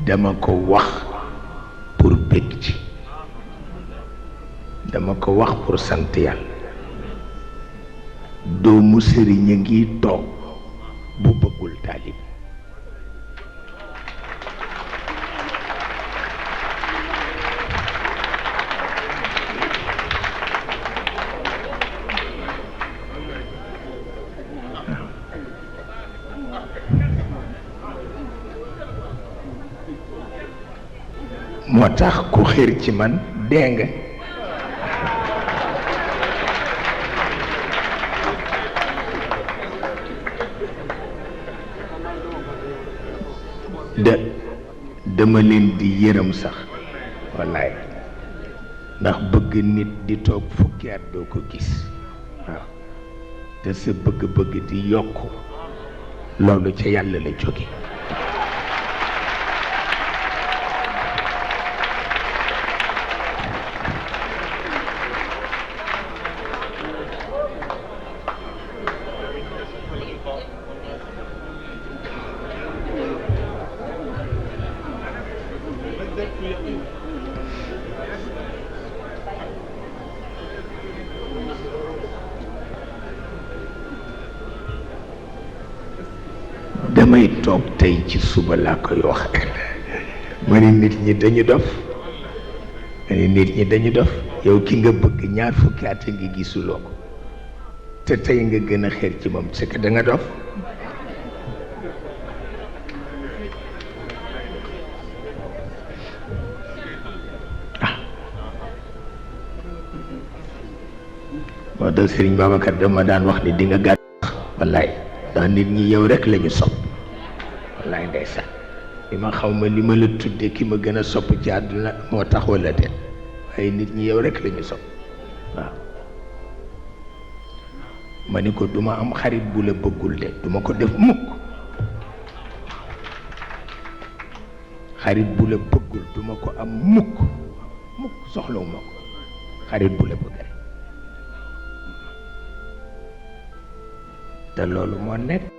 dama ko wax pour bég ci, dama ko wax pour sant yàlla. doomu sëriñ a ngi toog bu bëggul taalib. moo tax ku xër ci man dee nga. dama leen di yërëm sax wallaay, ndax bëgg nit di toog fukki at doo ko gis, waaw, te sa bëgg-bëgg di yokk, loolu ca yàlla la jóge. damay toog tey ci suba laa koy wax ma ni nit ñi dañu dof, ma ni nit ñi dañu dof. yow ki nga bëgg ñaar fukki at ngi gisuloo ko te tey nga gën a xeer ci moom, c'est que da nga dof. moo tax Sëriñ Babacar dama daan wax ni di nga gàtt wallaay, ndax nit ñi yow rek lañu sopp wallaay ndeysaan. li ma xaw ma li ma la tudde ki ma gën a sopp ci àdduna moo tax wala déet, waaye nit ñi yow rek lañu sopp. waaw ma ni ko duma am xarit bu la bëggul de, duma ko def mukk. xarit bu la bëggul duma ko am mukk mukk, soxlawuma ko. xarit bu la bëgg rek, te loolu moo nekk.